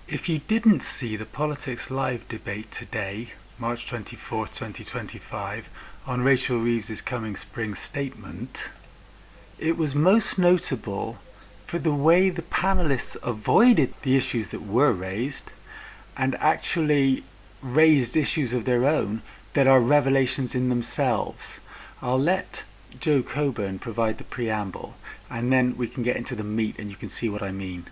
If you didn't see the Politics Live debate today, March 24th, 2025, on Rachel Reeves's coming spring statement, it was most notable for the way the panelists avoided the issues that were raised and actually raised issues of their own that are revelations in themselves. I'll let Jo Coburn provide the preamble, and then we can get into the meat and you can see what I mean.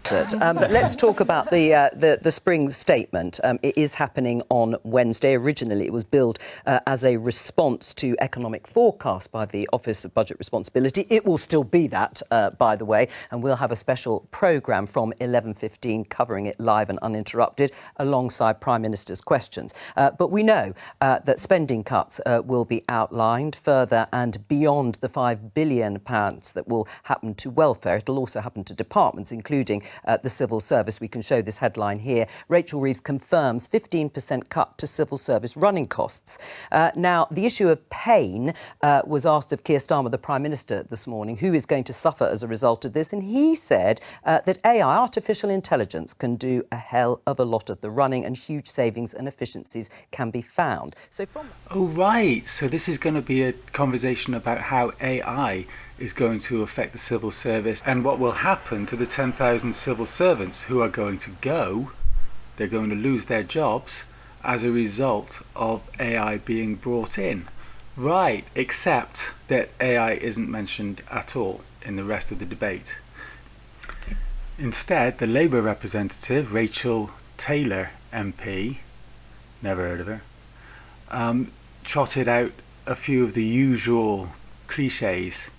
But let's talk about the spring statement. It is happening on Wednesday. Originally, it was billed as a response to economic forecast by the Office of Budget Responsibility. It will still be that, by the way, and we'll have a special programme from 11:15 covering it live and uninterrupted alongside Prime Minister's questions. But we know that spending cuts will be outlined further and beyond the £5 billion that will happen to welfare. It'll also happen to departments, including the civil service. We can show this headline here. Rachel Reeves confirms 15% cut to civil service running costs. Now, the issue of pain was asked of Keir Starmer, the Prime Minister, this morning, who is going to suffer as a result of this. And he said that AI, artificial intelligence, can do a hell of a lot of the running and huge savings and efficiencies can be found. So Oh, right. So this is going to be a conversation about how AI is going to affect the civil service and what will happen to the 10,000 civil servants who are going to go. They're going to lose their jobs as a result of AI being brought in. Right, except that AI isn't mentioned at all in the rest of the debate. Instead, the Labour representative, Rachel Taylor MP, never heard of her, trotted out a few of the usual cliches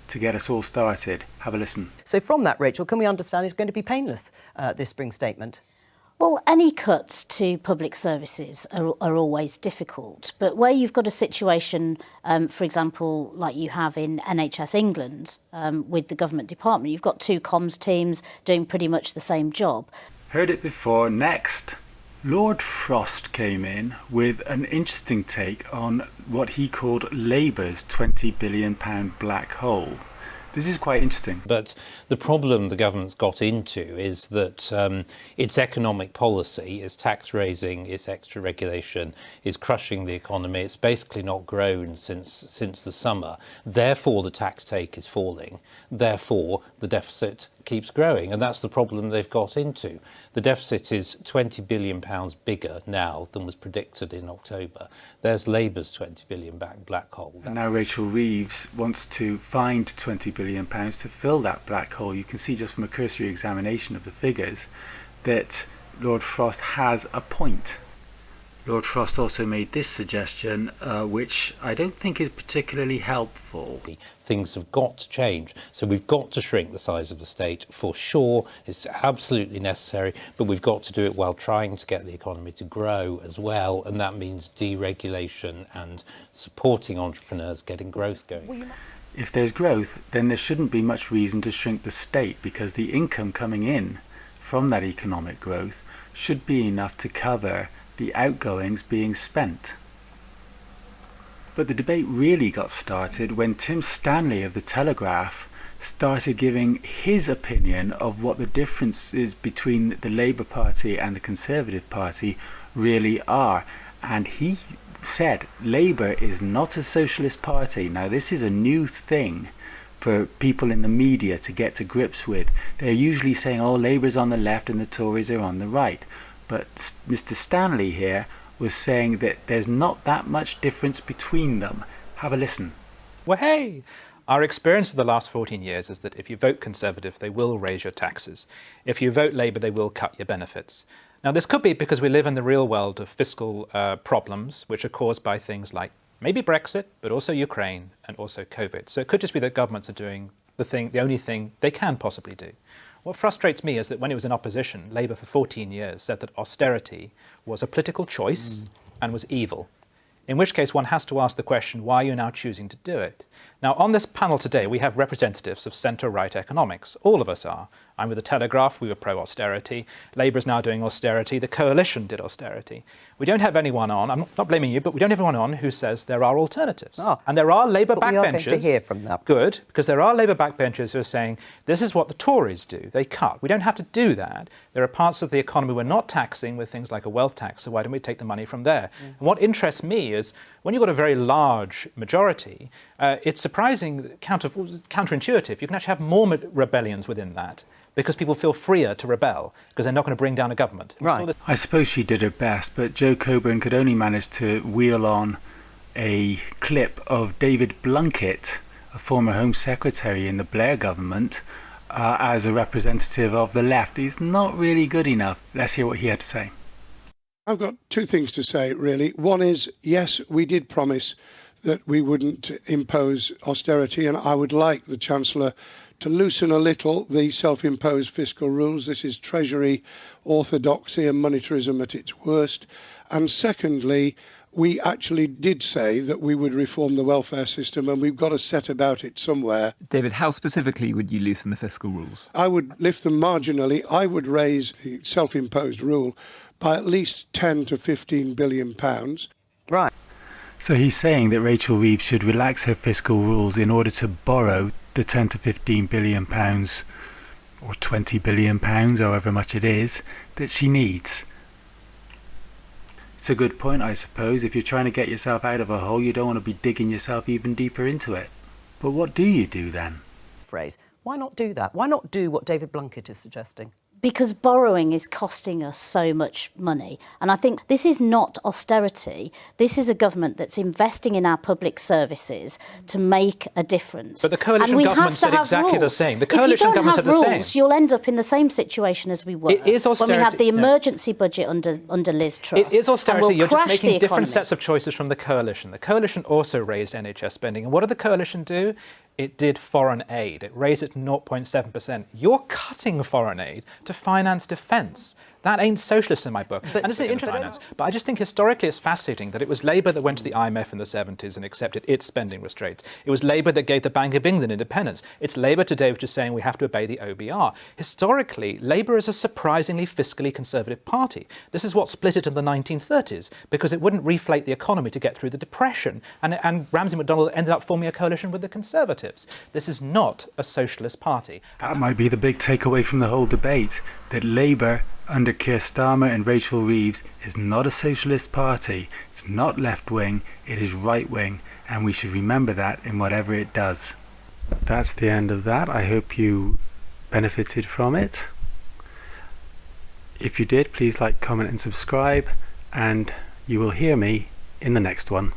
to get us all started. Have a listen. So from that, Rachel, can we understand it's going to be painless, this spring statement? Well, any cuts to public services are always difficult. But where you've got a situation, for example, like you have in NHS England with the government department, you've got two comms teams doing pretty much the same job. Heard it before. Next. Lord Frost came in with an interesting take on what he called Labour's £20 billion black hole. This is quite interesting. But the problem the government's got into is that its economic policy, its tax raising, its extra regulation is crushing the economy. It's basically not grown since the summer. Therefore, the tax take is falling. Therefore, the deficit keeps growing, and that's the problem they've got into. The deficit is £20 billion bigger now than was predicted in October. There's Labour's £20 billion black hole. And now Rachel Reeves wants to find £20 billion to fill that black hole. You can see just from a cursory examination of the figures that Lord Frost has a point. Lord Frost also made this suggestion, which I don't think is particularly helpful. Things have got to change. So we've got to shrink the size of the state for sure. It's absolutely necessary, but we've got to do it while trying to get the economy to grow as well. And that means deregulation and supporting entrepreneurs getting growth going. If there's growth, then there shouldn't be much reason to shrink the state, because the income coming in from that economic growth should be enough to cover the outgoings being spent. But the debate really got started when Tim Stanley of The Telegraph started giving his opinion of what the differences between the Labour Party and the Conservative Party really are. And he said Labour is not a socialist party. Now, this is a new thing for people in the media to get to grips with. They're usually saying, oh, Labour's on the left and the Tories are on the right. But Mr Stanley here was saying that there's not that much difference between them. Have a listen. Well, hey! Our experience of the last 14 years is that if you vote Conservative, they will raise your taxes. If you vote Labour, they will cut your benefits. Now, this could be because we live in the real world of fiscal problems, which are caused by things like maybe Brexit, but also Ukraine and also COVID. So it could just be that governments are doing the only thing they can possibly do. What frustrates me is that when it was in opposition, Labour for 14 years said that austerity was a political choice and was evil. In which case one has to ask the question, why are you now choosing to do it? Now, on this panel today, we have representatives of centre-right economics. All of us are. I'm with the Telegraph, we were pro-austerity. Labour is now doing austerity. The Coalition did austerity. We don't have anyone on, I'm not blaming you, but we don't have anyone on who says there are alternatives. And there are Labour backbenchers. We are going to hear from that. Good, because there are Labour backbenchers who are saying, this is what the Tories do. They cut. We don't have to do that. There are parts of the economy we're not taxing with things like a wealth tax, so why don't we take the money from there? And what interests me is, when you've got a very large majority, it's surprising, counterintuitive. You can actually have more rebellions within that, because people feel freer to rebel, because they're not going to bring down a government. Right. I suppose she did her best, but Jo Coburn could only manage to wheel on a clip of David Blunkett, a former Home Secretary in the Blair government, as a representative of the left. He's not really good enough. Let's hear what he had to say. I've got two things to say, really. One is, yes, we did promise that we wouldn't impose austerity, and I would like the Chancellor to loosen a little the self-imposed fiscal rules. This is Treasury orthodoxy and monetarism at its worst. And secondly, we actually did say that we would reform the welfare system, and we've got a set about it somewhere. David, how specifically would you loosen the fiscal rules? I would lift them marginally. I would raise the self-imposed rule by at least 10 to 15 billion pounds. Right. So he's saying that Rachel Reeves should relax her fiscal rules in order to borrow the 10 to 15 billion pounds, or 20 billion pounds, however much it is, that she needs. It's a good point, I suppose. If you're trying to get yourself out of a hole, you don't want to be digging yourself even deeper into it. But what do you do then? Phrase. Why not do that? Why not do what David Blunkett is suggesting? Because borrowing is costing us so much money. And I think this is not austerity. This is a government that's investing in our public services to make a difference. But the coalition government said exactly the same. The coalition government said the same. If you don't have rules, you'll end up in the same situation as we were it is austerity, when we had the emergency budget under Liz Truss. It is austerity. You're just making different economy. sets of choices from the coalition. The coalition also raised NHS spending. And what did the coalition do? It did foreign aid. It raised it to 0.7%. You're cutting foreign aid to finance defence. That ain't socialist in my book. And it's an interesting finance. But I just think historically it's fascinating that it was Labour that went to the IMF in the 70s and accepted its spending restraints. It was Labour that gave the Bank of England independence. It's Labour today which is saying we have to obey the OBR. Historically, Labour is a surprisingly fiscally conservative party. This is what split it in the 1930s, because it wouldn't reflate the economy to get through the Depression. And Ramsay MacDonald ended up forming a coalition with the Conservatives. This is not a socialist party. That might be the big takeaway from the whole debate, that Labour under Keir Starmer and Rachel Reeves is not a socialist party. It's not left-wing, it is right-wing, and we should remember that in whatever it does. That's the end of that. I hope you benefited from it. If you did, please like, comment and subscribe, and you will hear me in the next one.